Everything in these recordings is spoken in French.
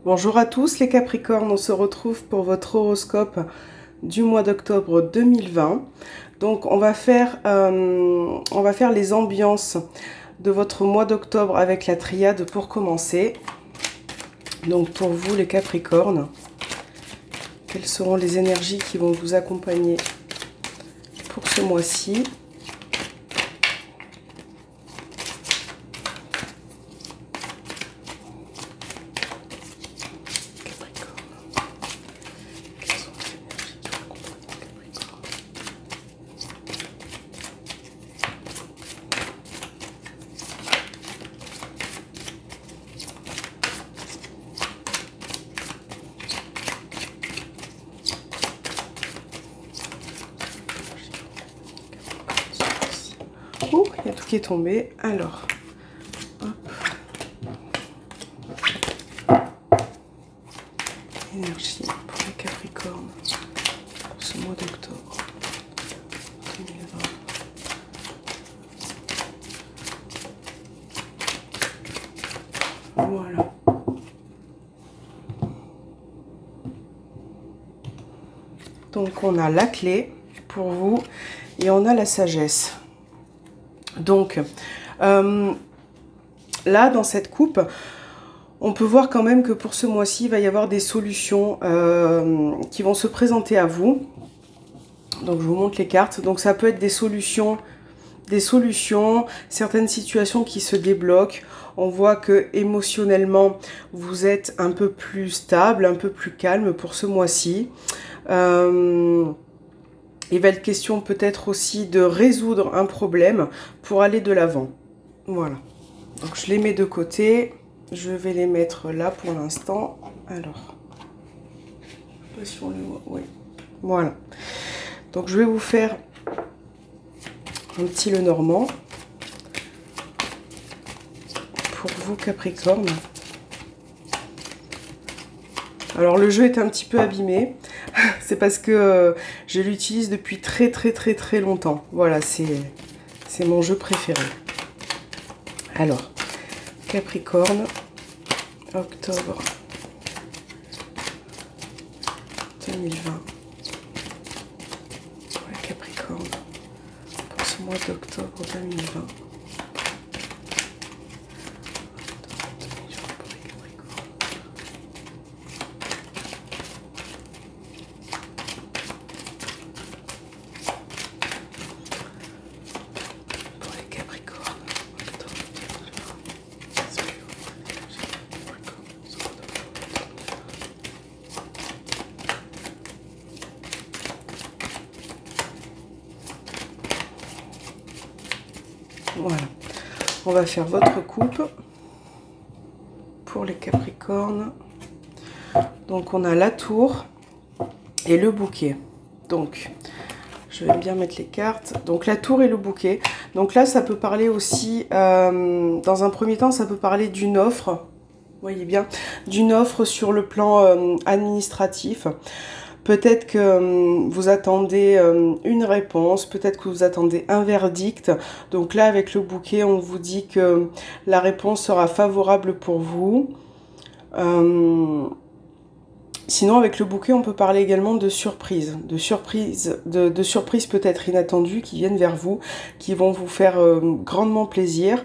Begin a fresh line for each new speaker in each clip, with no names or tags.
Bonjour à tous les Capricornes, on se retrouve pour votre horoscope du mois d'octobre 2020. Donc on va faire les ambiances de votre mois d'octobre avec la triade pour commencer. Donc pour vous les Capricornes, quelles seront les énergies qui vont vous accompagner pour ce mois-ci? Oh, il y a tout qui est tombé. Alors, hop. Énergie pour les Capricornes pour ce mois d'octobre 2020. Voilà. Donc on a la clé pour vous et on a la sagesse. Donc là dans cette coupe, on peut voir quand même que pour ce mois-ci, il va y avoir des solutions qui vont se présenter à vous. Donc je vous montre les cartes. Donc ça peut être des solutions, certaines situations qui se débloquent. On voit que émotionnellement, vous êtes un peu plus stable, un peu plus calme pour ce mois-ci. Il va être question peut-être aussi de résoudre un problème pour aller de l'avant. Voilà. Donc je les mets de côté. Je vais les mettre là pour l'instant. Alors. Je sais pas si on les voit. Oui. Voilà. Donc je vais vous faire un petit Lenormand. Pour vous Capricorne. Alors le jeu est un petit peu abîmé. C'est parce que je l'utilise depuis très longtemps. Voilà, c'est mon jeu préféré. Alors, Capricorne, octobre 2020. Voilà, Capricorne, pour ce mois d'octobre 2020. Voilà, on va faire votre coupe pour les Capricornes. Donc on a la tour et le bouquet. Donc je vais bien mettre les cartes. Donc la tour et le bouquet. Donc là ça peut parler aussi, dans un premier temps ça peut parler d'une offre. Vous voyez bien, d'une offre sur le plan administratif. Peut-être que vous attendez une réponse, peut-être que vous attendez un verdict. Donc là, avec le bouquet, on vous dit que la réponse sera favorable pour vous. Sinon, avec le bouquet, on peut parler également de surprises. De surprises peut-être inattendues qui viennent vers vous, qui vont vous faire grandement plaisir.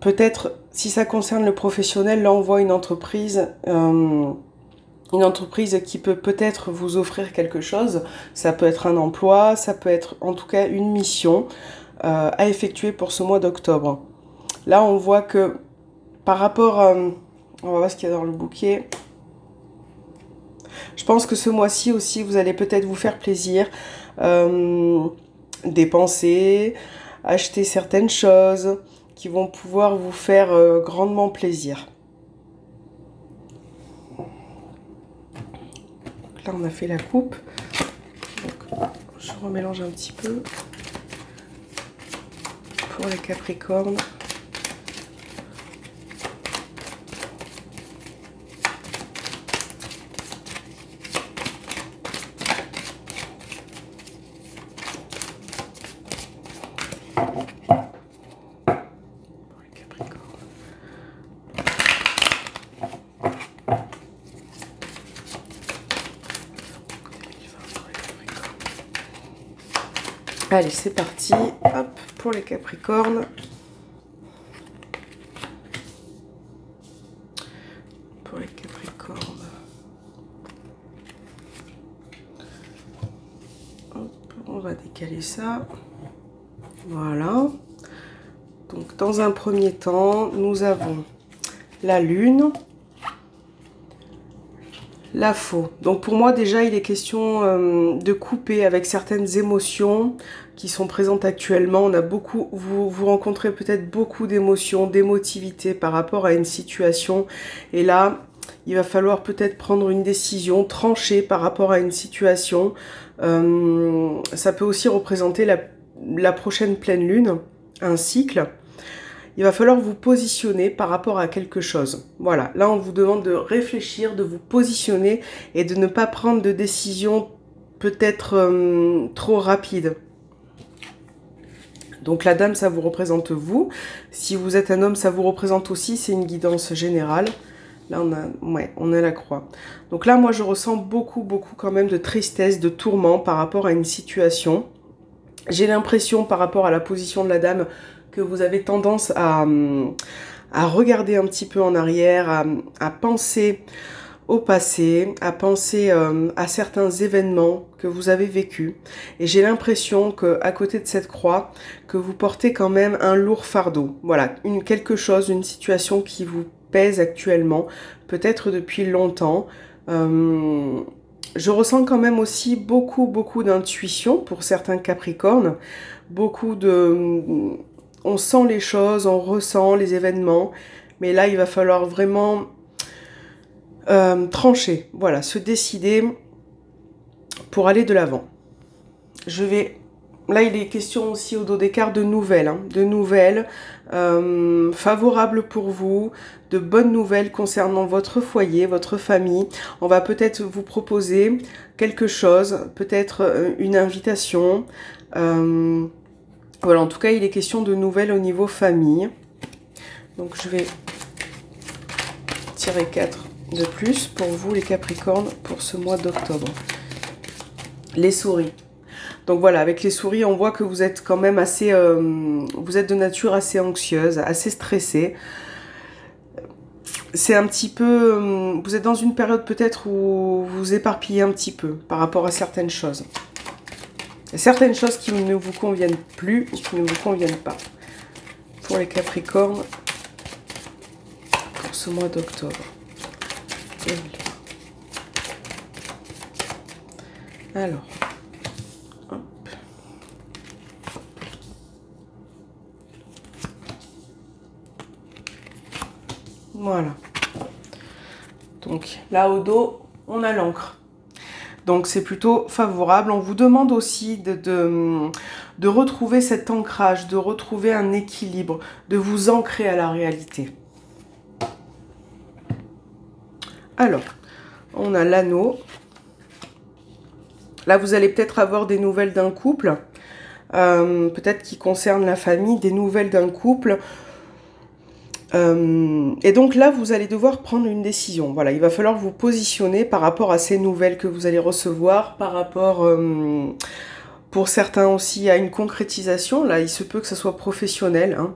Peut-être, si ça concerne le professionnel, là on voit une entreprise qui peut peut-être vous offrir quelque chose. Ça peut être un emploi, ça peut être en tout cas une mission à effectuer pour ce mois d'octobre. Là, on voit que par rapport on va voir ce qu'il y a dans le bouquet. Je pense que ce mois-ci aussi, vous allez peut-être vous faire plaisir, dépenser, acheter certaines choses qui vont pouvoir vous faire grandement plaisir. Là, on a fait la coupe. Donc, je remélange un petit peu pour les Capricornes. Pour les Capricornes. Allez, c'est parti. Hop, pour les Capricornes. Pour les Capricornes. Hop, on va décaler ça. Voilà. Donc, dans un premier temps, nous avons la Lune. La Faux. Donc pour moi déjà il est question de couper avec certaines émotions qui sont présentes actuellement. On a beaucoup, vous rencontrez peut-être beaucoup d'émotions, d'émotivité par rapport à une situation. Et là, il va falloir peut-être prendre une décision tranchée par rapport à une situation. Ça peut aussi représenter la prochaine pleine lune, un cycle. Il va falloir vous positionner par rapport à quelque chose. Voilà, là on vous demande de réfléchir, de vous positionner et de ne pas prendre de décision peut-être trop rapide. Donc la dame, ça vous représente vous. Si vous êtes un homme, ça vous représente aussi, c'est une guidance générale. Là, on a la croix. Donc là, moi, je ressens beaucoup quand même de tristesse, de tourment par rapport à une situation. J'ai l'impression, par rapport à la position de la dame, que vous avez tendance à regarder un petit peu en arrière, à penser au passé, à penser à certains événements que vous avez vécus. Et j'ai l'impression qu'à côté de cette croix, que vous portez quand même un lourd fardeau. Voilà, quelque chose, une situation qui vous pèse actuellement, peut-être depuis longtemps. Je ressens quand même aussi beaucoup d'intuition pour certains Capricornes, beaucoup de... On sent les choses, on ressent les événements, mais là il va falloir vraiment trancher, voilà, se décider pour aller de l'avant. Là il est question aussi au dos des cartes de nouvelles, hein, de nouvelles favorables pour vous, de bonnes nouvelles concernant votre foyer, votre famille. On va peut-être vous proposer quelque chose, peut-être une invitation. Voilà, en tout cas il est question de nouvelles au niveau famille. Donc je vais tirer 4 de plus pour vous les Capricornes pour ce mois d'octobre. Les souris. Donc voilà, avec les souris, on voit que vous êtes quand même assez... vous êtes de nature assez anxieuse, assez stressée. C'est un petit peu... vous êtes dans une période peut-être où vous vous éparpillez un petit peu par rapport à certaines choses. Il y a certaines choses qui ne vous conviennent plus ou qui ne vous conviennent pas. Pour les Capricornes, pour ce mois d'octobre. Alors, hop. Voilà. Donc là au dos, on a l'encre. Donc c'est plutôt favorable. On vous demande aussi de retrouver cet ancrage, de retrouver un équilibre, de vous ancrer à la réalité. Alors, on a l'anneau. Là, vous allez peut-être avoir des nouvelles d'un couple, peut-être qui concerne la famille, des nouvelles d'un couple. Et donc là, vous allez devoir prendre une décision. Voilà, il va falloir vous positionner par rapport à ces nouvelles que vous allez recevoir, par rapport, pour certains aussi, à une concrétisation. Là, il se peut que ce soit professionnel, hein.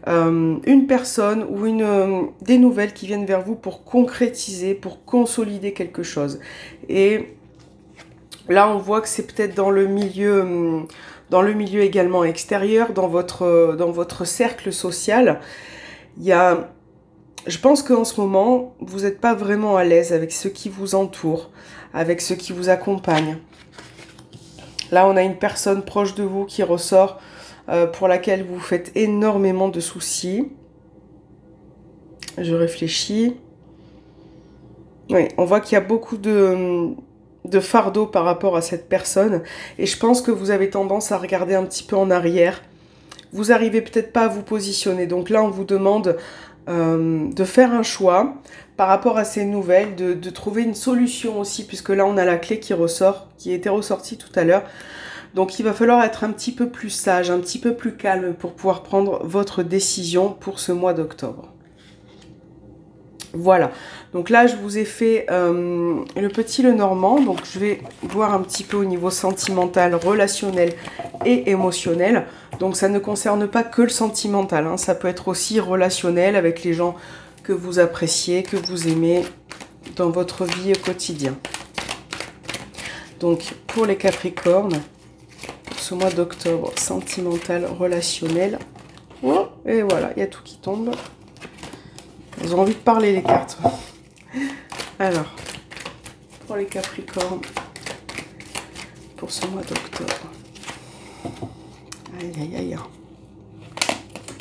Une personne ou des nouvelles qui viennent vers vous pour concrétiser, pour consolider quelque chose. Et là, on voit que c'est peut-être dans le milieu également extérieur, dans votre cercle social. Je pense qu'en ce moment, vous n'êtes pas vraiment à l'aise avec ceux qui vous entourent, avec ceux qui vous accompagnent. Là, on a une personne proche de vous qui ressort, pour laquelle vous faites énormément de soucis. Je réfléchis. Oui, on voit qu'il y a beaucoup de fardeau par rapport à cette personne. Et je pense que vous avez tendance à regarder un petit peu en arrière. Vous n'arrivez peut-être pas à vous positionner. Donc là, on vous demande de faire un choix par rapport à ces nouvelles, de trouver une solution aussi, puisque là, on a la clé qui ressort, qui était ressortie tout à l'heure. Donc il va falloir être un petit peu plus sage, un petit peu plus calme pour pouvoir prendre votre décision pour ce mois d'octobre. Voilà, donc là je vous ai fait le petit Lenormand, donc je vais voir un petit peu au niveau sentimental, relationnel et émotionnel. Donc ça ne concerne pas que le sentimental, hein. Ça peut être aussi relationnel avec les gens que vous appréciez, que vous aimez dans votre vie au quotidien. Donc pour les Capricornes, pour ce mois d'octobre, sentimental, relationnel, oh, et voilà, il y a tout qui tombe. Elles ont envie de parler, les cartes. Alors, pour les Capricornes, pour ce mois d'octobre. Aïe, aïe, aïe.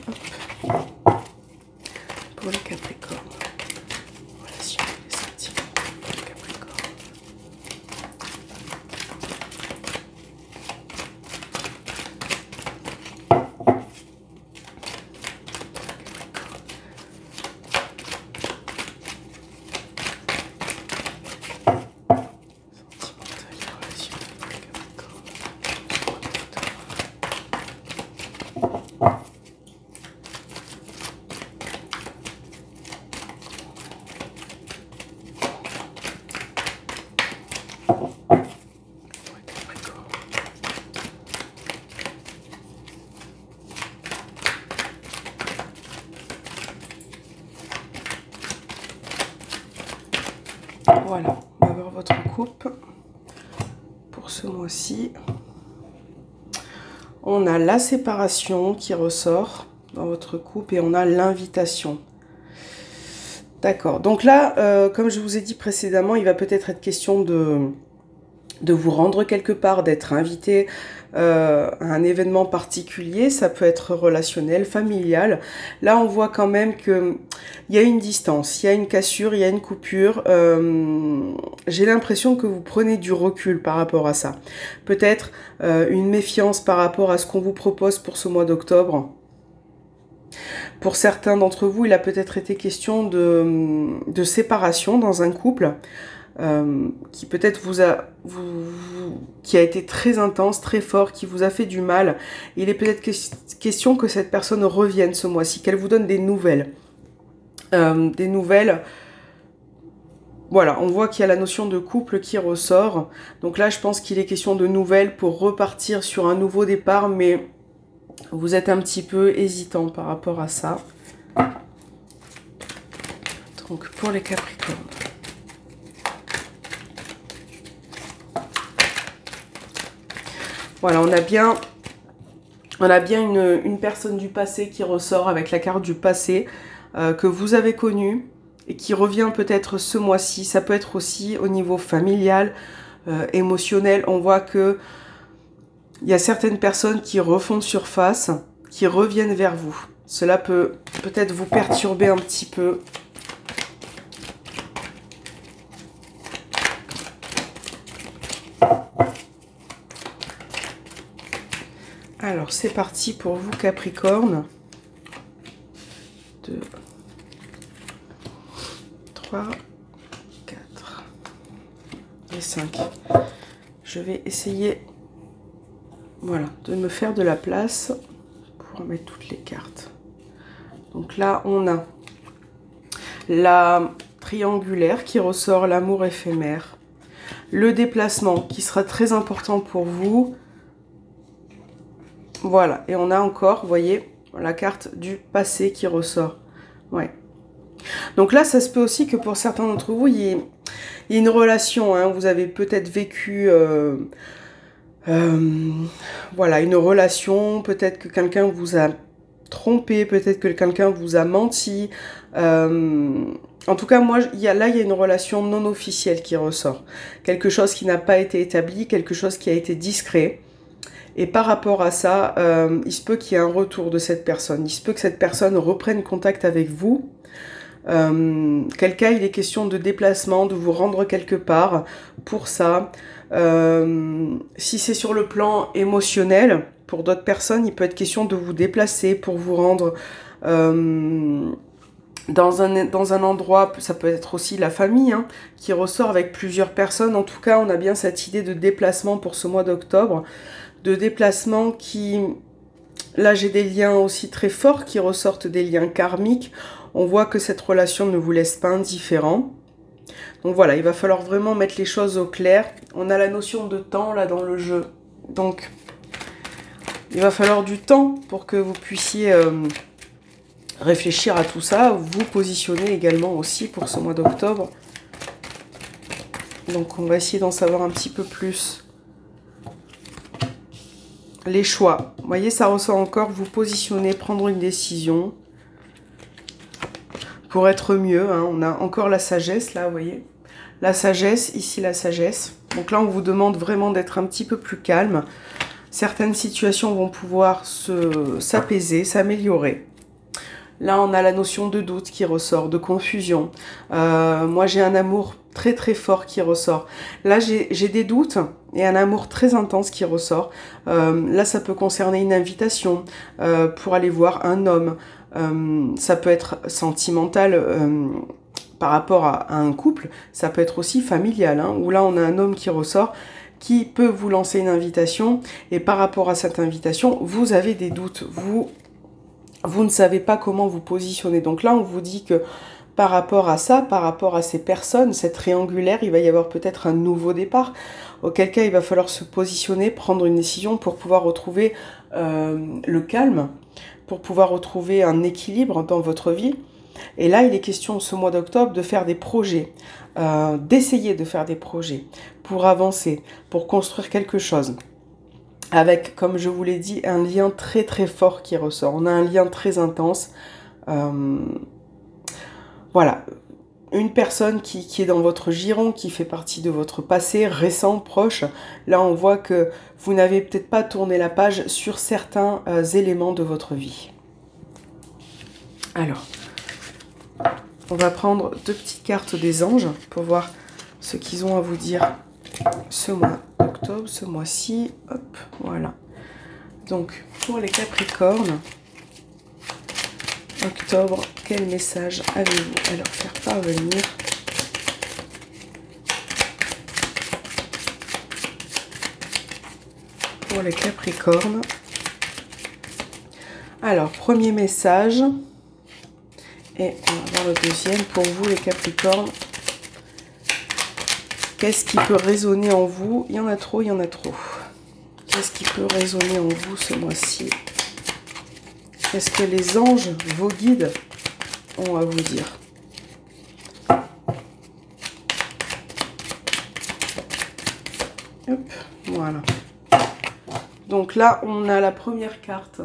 Hop. Pour les Capricornes. Relation et sentiments pour les Capricornes. Voilà, on va voir votre coupe pour ce mois-ci. On a la séparation qui ressort dans votre coupe et on a l'invitation. D'accord, donc là, comme je vous ai dit précédemment, il va peut-être être question de vous rendre quelque part, d'être invité à un événement particulier. Ça peut être relationnel, familial. Là, on voit quand même qu'il y a une distance, il y a une cassure, il y a une coupure. J'ai l'impression que vous prenez du recul par rapport à ça. Peut-être une méfiance par rapport à ce qu'on vous propose pour ce mois d'octobre. Pour certains d'entre vous, il a peut-être été question de séparation dans un couple. Qui peut-être qui a été très intense, très fort, qui vous a fait du mal. Il est peut-être question que cette personne revienne ce mois-ci, qu'elle vous donne des nouvelles. Voilà, on voit qu'il y a la notion de couple qui ressort. Donc là, je pense qu'il est question de nouvelles pour repartir sur un nouveau départ, mais vous êtes un petit peu hésitant par rapport à ça. Donc pour les Capricornes. Voilà, on a bien une personne du passé qui ressort avec la carte du passé que vous avez connue et qui revient peut-être ce mois-ci. Ça peut être aussi au niveau familial, émotionnel. On voit que il y a certaines personnes qui refont surface, qui reviennent vers vous. Cela peut peut-être vous perturber un petit peu. Alors, c'est parti pour vous, Capricorne. 2, 3, 4 et 5. Je vais essayer, voilà, de me faire de la place pour mettre toutes les cartes. Donc là, on a la triangulaire qui ressort, l'amour éphémère. Le déplacement qui sera très important pour vous. Voilà, et on a encore, vous voyez, la carte du passé qui ressort. Ouais. Donc là, ça se peut aussi que pour certains d'entre vous, il y ait une relation, hein, vous avez peut-être vécu, voilà, une relation, peut-être que quelqu'un vous a trompé, peut-être que quelqu'un vous a menti. En tout cas, moi, il y a une relation non officielle qui ressort. Quelque chose qui n'a pas été établi, quelque chose qui a été discret. Et par rapport à ça, il se peut qu'il y ait un retour de cette personne. Il se peut que cette personne reprenne contact avec vous. Quel cas il est question de déplacement, de vous rendre quelque part pour ça. Si c'est sur le plan émotionnel, pour d'autres personnes, il peut être question de vous déplacer pour vous rendre dans un endroit. Ça peut être aussi la famille, hein, qui ressort avec plusieurs personnes. En tout cas, on a bien cette idée de déplacement pour ce mois d'octobre. De déplacement qui... Là, j'ai des liens aussi très forts qui ressortent, des liens karmiques. On voit que cette relation ne vous laisse pas indifférent. Donc voilà, il va falloir vraiment mettre les choses au clair. On a la notion de temps là dans le jeu. Donc, il va falloir du temps pour que vous puissiez réfléchir à tout ça. Vous positionner également aussi pour ce mois d'octobre. Donc, on va essayer d'en savoir un petit peu plus. Les choix. Vous voyez, ça ressort encore. Vous positionner, prendre une décision. Pour être mieux, hein. On a encore la sagesse là, vous voyez. La sagesse, ici la sagesse. Donc là, on vous demande vraiment d'être un petit peu plus calme. Certaines situations vont pouvoir s'apaiser, s'améliorer. Là, on a la notion de doute qui ressort, de confusion. Moi, j'ai un amour très très fort qui ressort. Là, j'ai des doutes et un amour très intense qui ressort. Là, ça peut concerner une invitation pour aller voir un homme. Ça peut être sentimental par rapport à un couple. Ça peut être aussi familial, hein, où là, on a un homme qui ressort qui peut vous lancer une invitation. Et par rapport à cette invitation, vous avez des doutes. Vous ne savez pas comment vous positionner. Donc là, on vous dit que par rapport à ça, par rapport à ces personnes, cette triangulaire, il va y avoir peut-être un nouveau départ. Auquel cas, il va falloir se positionner, prendre une décision pour pouvoir retrouver le calme, pour pouvoir retrouver un équilibre dans votre vie. Et là, il est question ce mois d'octobre de faire des projets, d'essayer de faire des projets pour avancer, pour construire quelque chose. Avec, comme je vous l'ai dit, un lien très très fort qui ressort. On a un lien très intense. Voilà, une personne qui est dans votre giron, qui fait partie de votre passé récent, proche. Là, on voit que vous n'avez peut-être pas tourné la page sur certains éléments de votre vie. Alors, on va prendre 2 petites cartes des anges pour voir ce qu'ils ont à vous dire ce mois d'octobre, ce mois-ci. Hop, voilà. Donc, pour les Capricornes, octobre, quel message avez-vous à leur faire parvenir? Pour les Capricornes. Alors, premier message. Et on va voir le deuxième. Pour vous, les Capricornes, qu'est-ce qui peut résonner en vous? Il y en a trop, il y en a trop. Qu'est-ce qui peut résonner en vous ce mois-ci? Qu'est-ce que les anges, vos guides, ont à vous dire? Hop, voilà. Donc là, on a la première carte.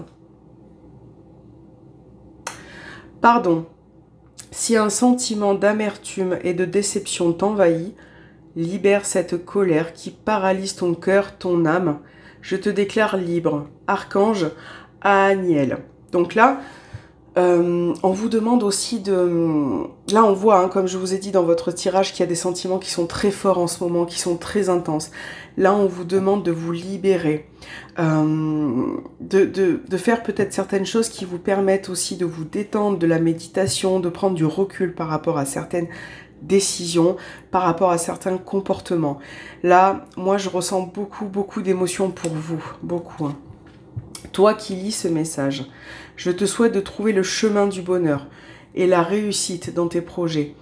Pardon. Si un sentiment d'amertume et de déception t'envahit, libère cette colère qui paralyse ton cœur, ton âme. Je te déclare libre. Archange Aniel. Donc là, on vous demande aussi de... Là, on voit, hein, comme je vous ai dit dans votre tirage, qu'il y a des sentiments qui sont très forts en ce moment, qui sont très intenses. Là, on vous demande de vous libérer, de faire peut-être certaines choses qui vous permettent aussi de vous détendre, de la méditation, de prendre du recul par rapport à certaines décisions, par rapport à certains comportements. Là, moi, je ressens beaucoup d'émotions pour vous, beaucoup. Hein. Toi qui lis ce message, je te souhaite de trouver le chemin du bonheur et la réussite dans tes projets.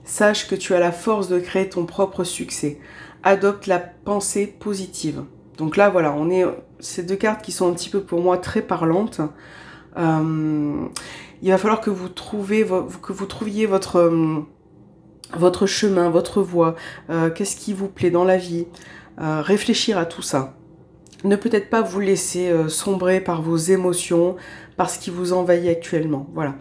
Sache que tu as la force de créer ton propre succès. Adopte la pensée positive. Donc là, voilà, on est ces 2 cartes qui sont un petit peu pour moi très parlantes. Il va falloir que vous trouviez votre chemin, votre voie. Qu'est-ce qui vous plaît dans la vie? Réfléchir à tout ça. Ne peut-être pas vous laisser sombrer par vos émotions, par ce qui vous envahit actuellement. Voilà.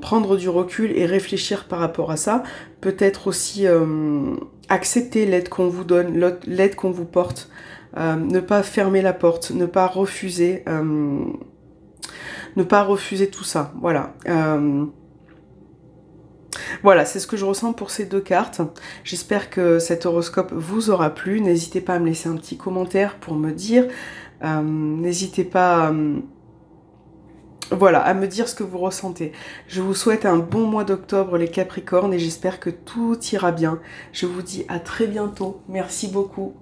Prendre du recul et réfléchir par rapport à ça. Peut-être aussi accepter l'aide qu'on vous donne, l'aide qu'on vous porte. Ne pas fermer la porte, ne pas refuser tout ça. Voilà. Voilà, c'est ce que je ressens pour ces 2 cartes. J'espère que cet horoscope vous aura plu. N'hésitez pas à me laisser un petit commentaire pour me dire. N'hésitez pas voilà, à me dire ce que vous ressentez. Je vous souhaite un bon mois d'octobre, les Capricornes, et j'espère que tout ira bien. Je vous dis à très bientôt. Merci beaucoup.